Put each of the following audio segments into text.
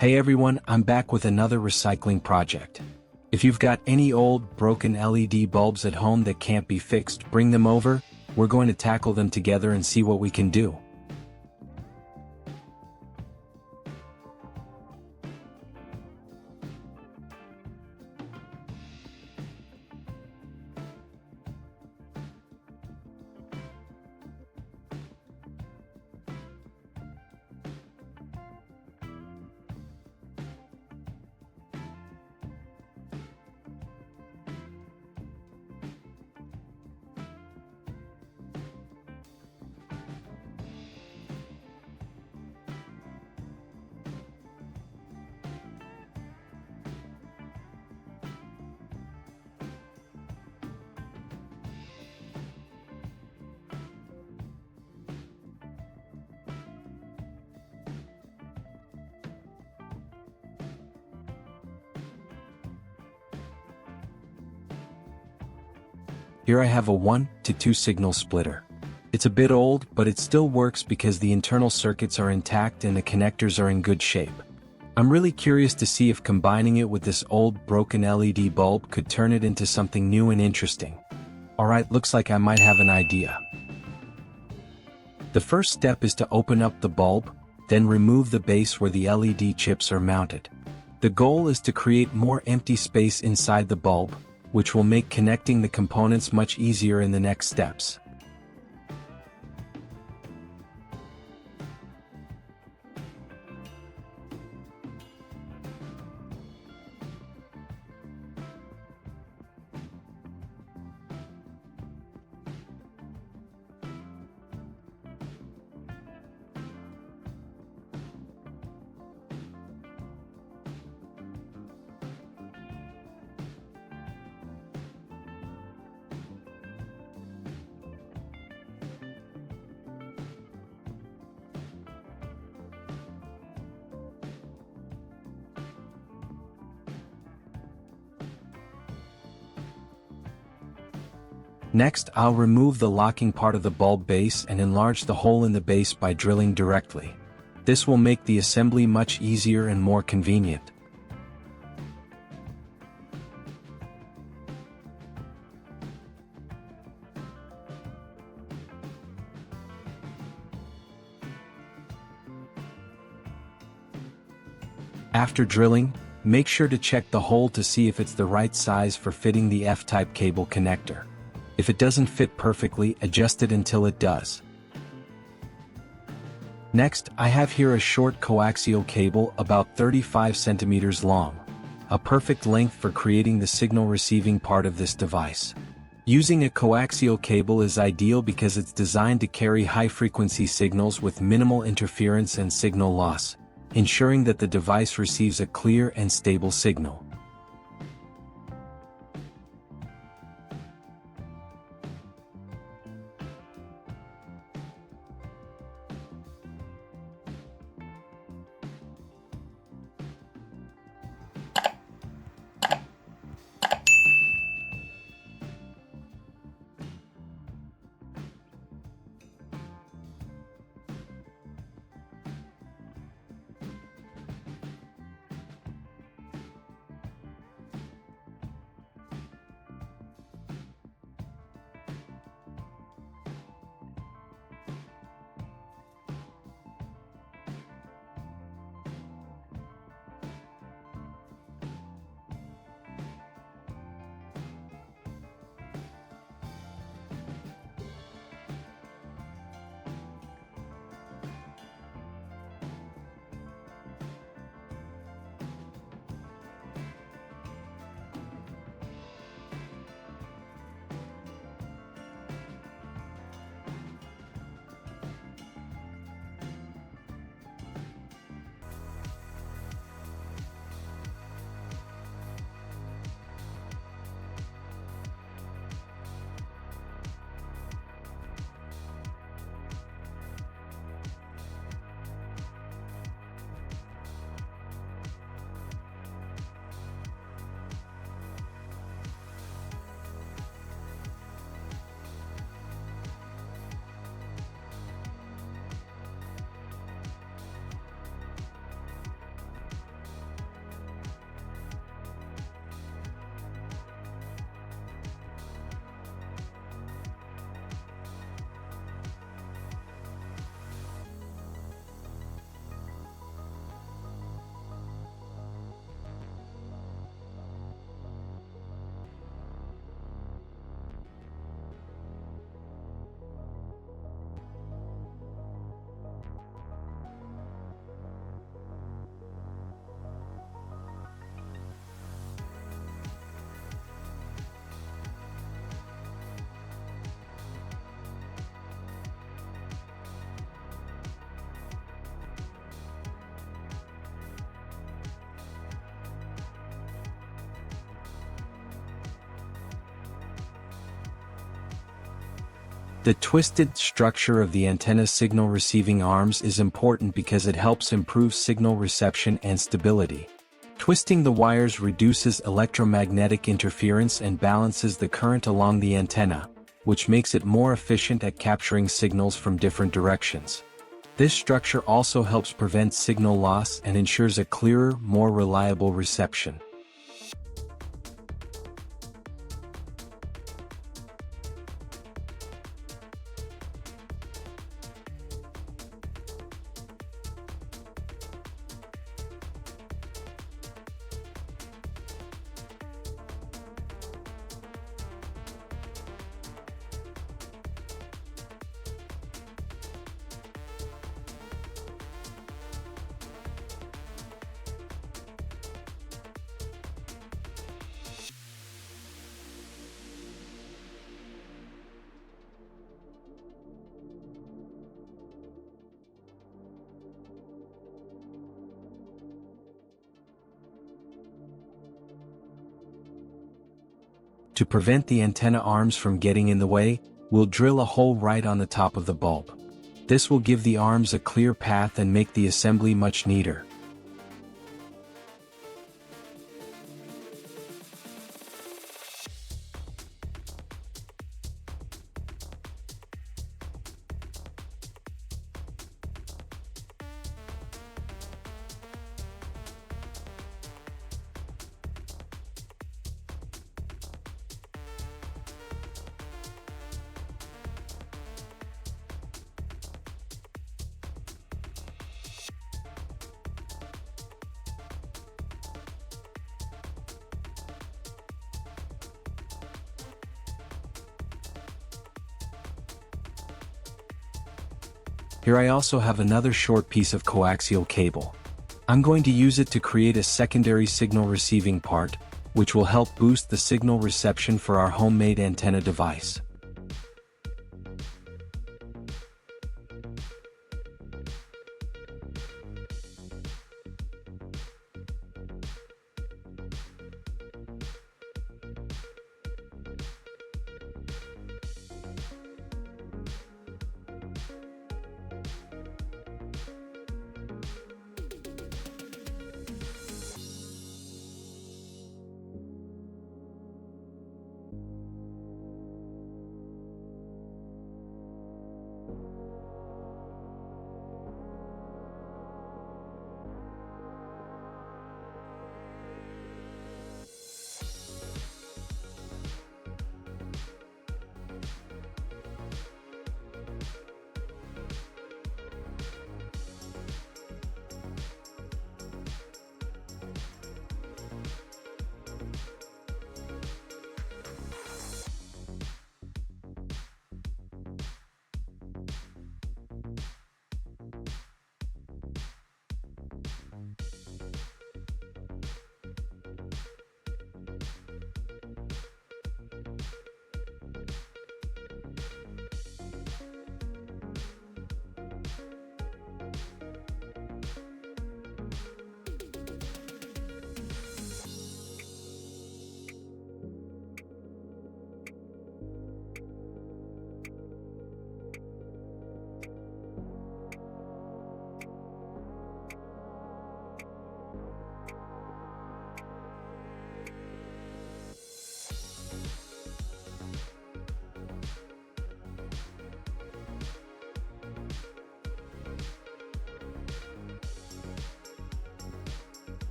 Hey everyone, I'm back with another recycling project. If you've got any old, broken LED bulbs at home that can't be fixed, bring them over. We're going to tackle them together and see what we can do. Here I have a 1 to 2 signal splitter. It's a bit old, but it still works because the internal circuits are intact and the connectors are in good shape. I'm really curious to see if combining it with this old broken LED bulb could turn it into something new and interesting. Alright, looks like I might have an idea. The first step is to open up the bulb, then remove the base where the LED chips are mounted. The goal is to create more empty space inside the bulb, which will make connecting the components much easier in the next steps. Next, I'll remove the locking part of the bulb base and enlarge the hole in the base by drilling directly. This will make the assembly much easier and more convenient. After drilling, make sure to check the hole to see if it's the right size for fitting the F-type cable connector. If it doesn't fit perfectly, adjust it until it does. Next, I have here a short coaxial cable about 35 centimeters long, a perfect length for creating the signal receiving part of this device. Using a coaxial cable is ideal because it's designed to carry high-frequency signals with minimal interference and signal loss, ensuring that the device receives a clear and stable signal. The twisted structure of the antenna signal receiving arms is important because it helps improve signal reception and stability. Twisting the wires reduces electromagnetic interference and balances the current along the antenna, which makes it more efficient at capturing signals from different directions. This structure also helps prevent signal loss and ensures a clearer, more reliable reception. To prevent the antenna arms from getting in the way, we'll drill a hole right on the top of the bulb. This will give the arms a clear path and make the assembly much neater. Here I also have another short piece of coaxial cable. I'm going to use it to create a secondary signal receiving part, which will help boost the signal reception for our homemade antenna device.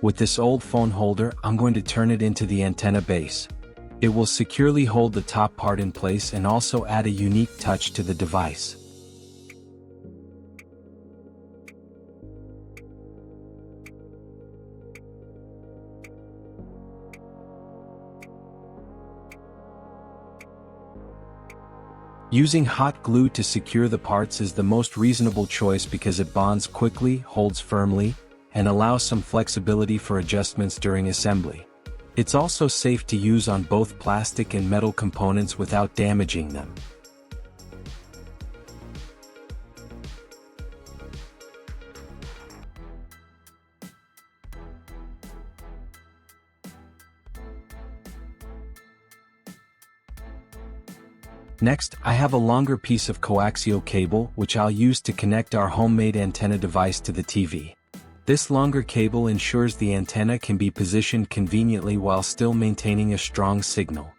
With this old phone holder, I'm going to turn it into the antenna base. It will securely hold the top part in place and also add a unique touch to the device. Using hot glue to secure the parts is the most reasonable choice because it bonds quickly, holds firmly, and allows some flexibility for adjustments during assembly. It's also safe to use on both plastic and metal components without damaging them. Next, I have a longer piece of coaxial cable which I'll use to connect our homemade antenna device to the TV. This longer cable ensures the antenna can be positioned conveniently while still maintaining a strong signal.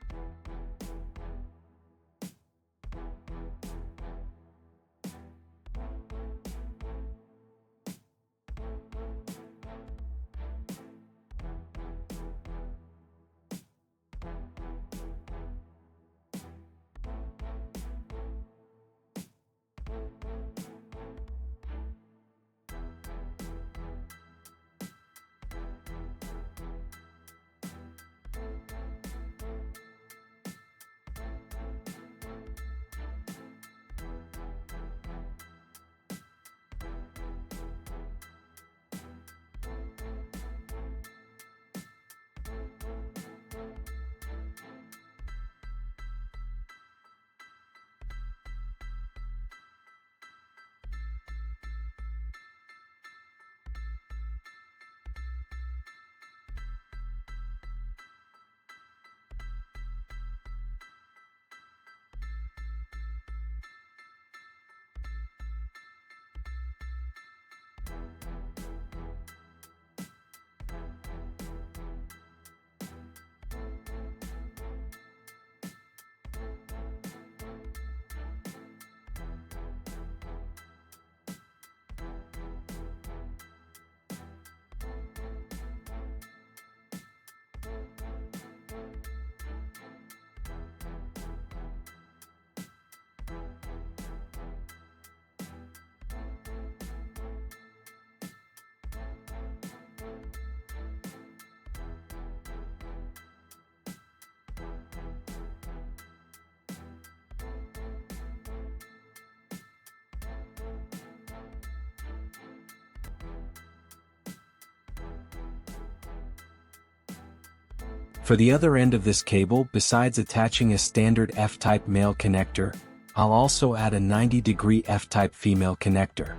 For the other end of this cable, besides attaching a standard F-type male connector, I'll also add a 90-degree F-type female connector.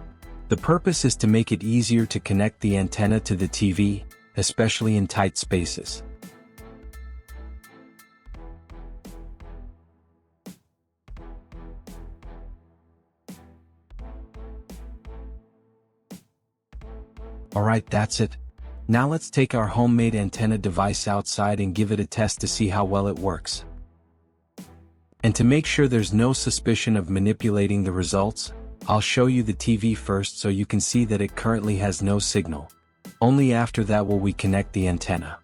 The purpose is to make it easier to connect the antenna to the TV, especially in tight spaces. Alright, that's it. Now let's take our homemade antenna device outside and give it a test to see how well it works. And to make sure there's no suspicion of manipulating the results, I'll show you the TV first so you can see that it currently has no signal. Only after that will we connect the antenna.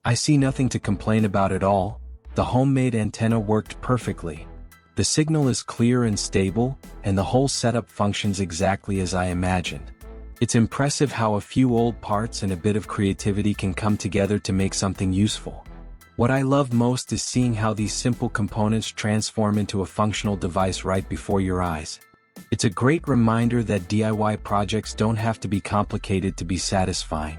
I see nothing to complain about at all. The homemade antenna worked perfectly. The signal is clear and stable, and the whole setup functions exactly as I imagined. It's impressive how a few old parts and a bit of creativity can come together to make something useful. What I love most is seeing how these simple components transform into a functional device right before your eyes. It's a great reminder that DIY projects don't have to be complicated to be satisfying.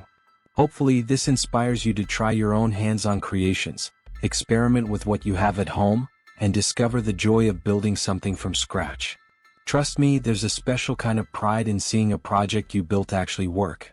Hopefully, this inspires you to try your own hands-on creations, experiment with what you have at home, and discover the joy of building something from scratch. Trust me, there's a special kind of pride in seeing a project you built actually work.